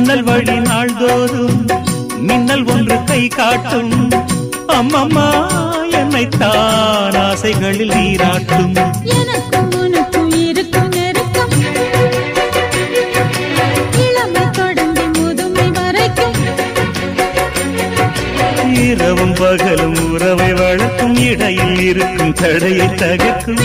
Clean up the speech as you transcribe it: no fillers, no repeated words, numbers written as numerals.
ஜன்னல் வழி நாள்தோறும் மின்னல் ஒன்று கை காட்டும். அம்மம்மா என்னைத்தான் ஆசைகளில் நீராட்டும். எனக்கும் உனக்கும் இருக்கும் நெருக்கம் இளமை தொடங்கி முதுமை வரைக்கும். இரவும் பகலும் உறவை வளர்க்கும், இடையில் இருக்கும் தடையை தகர்க்கும்.